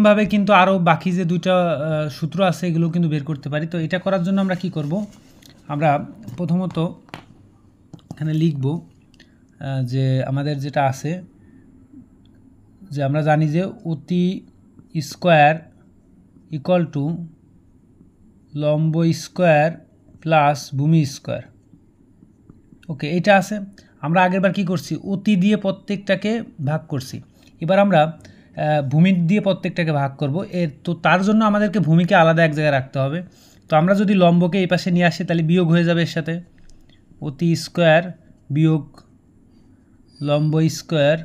ভাবে কিন্তু আরও বাকি যে দুইটা সূত্র আছে এগুলো কিন্তু বের করতে পারি। তো এটা করার জন্য আমরা কি করব, আমরা প্রথমত এখানে লিখব যে আমাদের যেটা আছে যে আমরা জানি যে অতি স্কোয়ার ইকুয়াল টু লম্ব স্কোয়ার প্লাস ভূমি স্কোয়ার। ওকে, এটা আছে। আমরা আগেরবার কি করছি, অতি দিয়ে প্রত্যেকটাকে ভাগ করছি, এবার আমরা ভূমি দিয়ে প্রত্যেকটাকে ভাগ করব। তো তার জন্য আমাদেরকে ভূমিকে আলাদা এক জায়গায় রাখতে হবে। তো আমরা যদি লম্বকে এই পাশে নিয়ে আসি তাহলে বিয়োগ হয়ে যাবে এর সাথে, অতি স্কোয়ার বিয়োগ লম্ব স্কোয়ার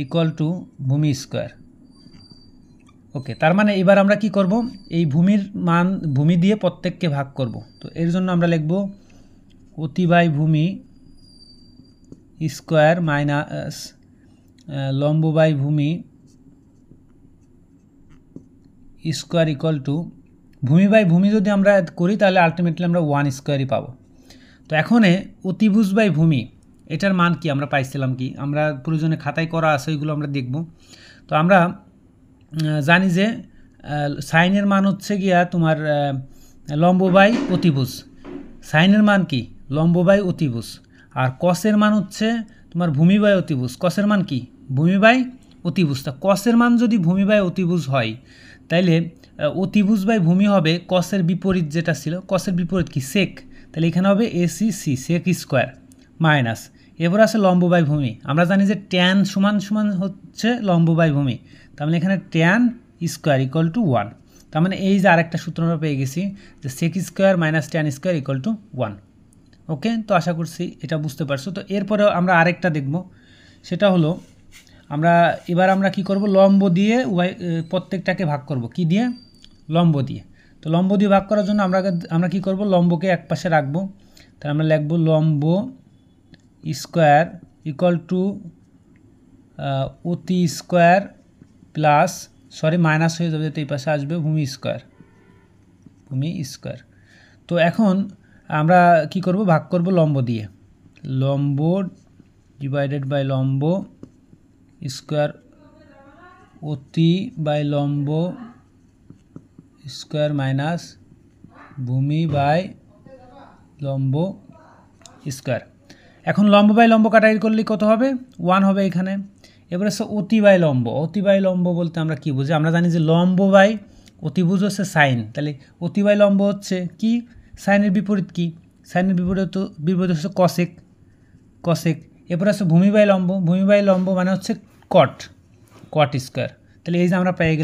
ইকুয়াল টু ভূমি স্কোয়ার। ওকে, তার মানে এবার আমরা কি করব, এই ভূমির মান ভূমি দিয়ে প্রত্যেককে ভাগ করব। তো এর জন্য আমরা লিখব অতি বাই ভূমি স্কোয়ার মাইনাস লম্ব বাই ভূমি স্কোয়ার ইকুয়াল টু ভূমি বাই ভূমি যদি আমরা করি তাহলে আলটিমেটলি আমরা 1 স্কোয়ারই পাবো। তো এখন অতিভুজ বাই ভূমি এটার মান কি আমরা পাইছিলাম কি, আমরা প্রয়োজনে খাতায় করা আছে ওইগুলো আমরা দেখব। তো আমরা জানি যে সাইনের মান হচ্ছে গিয়া তোমার লম্ব বাই অতিভুজ, সাইনের মান কি লম্ব বাই অতিভুজ, আর কসের মান হচ্ছে তোমার ভূমি বাই অতিভুজ, কসের মান কি ভূমি বাই অতিভুজ। তা কসের মান যদি ভূমি বাই অতিভুজ হয় তাইলে অতিভুজ বাই ভূমি হবে কসের বিপরীত যেটা ছিল, কসের বিপরীত কি সেক, তাহলে এখানে হবে এসি সেক স্কোয়ার মাইনাস, এবার আছে লম্ব বাই ভূমি। আমরা জানি যে ট্যান সমান সমান হচ্ছে লম্ব বাই ভূমি, তার মানে এখানে ট্যান স্কোয়ার ইকুয়াল টু 1। তার মানে এই যে আরেকটা সূত্র আমরা পেয়ে গেছি যে sec square minus tan square equal to 1। Okay, তো আশা করছি এটা বুঝতে পারছো। তো এরপরে আমরা আরেকটা দেখব, সেটা হলো আমরা কি করব, লম্ব দিয়ে প্রত্যেকটাকে ভাগ করব, কি দিয়ে লম্ব দিয়ে। তো লম্ব দিয়ে ভাগ করার জন্য আমরা কি করব, লম্বকে এক পাশে রাখবো, তাহলে আমরা লিখব লম্ব স্কোয়ার ইকুয়াল টু অতি স্কোয়ার প্লাস মাইনাস হয়ে যাবে, এই পাশে আসবে ভূমি স্কোয়ার। তো এখন আমরা কি করব, ভাগ করব লম্ব দিয়ে, লম্ব ডিভাইডেড বাই লম্ব স্কোয়ার অতি বাই লম্ব স্কোয়ার মাইনাস ভূমি বাই লম্ব স্কোয়ার। এখন লম্ব বাই লম্ব কাটাকাটি করলে কত হবে, 1 হবে এখানে। এবার হচ্ছে অতি বাই লম্ব, অতি বাই লম্ব বলতে আমরা কি বুঝি, আমরা জানি যে লম্ব বাই অতিভুজ হচ্ছে সাইন, তাহলে অতি বাই লম্ব হচ্ছে কি সাইনের বিপরীত, কি সাইনের বিপরীত হচ্ছে কসেক। এরপর আছে ভূমি বাই লম্ব মানে হচ্ছে কট স্কোয়ার। তাহলে এই যে আমরা পেয়ে গেলাম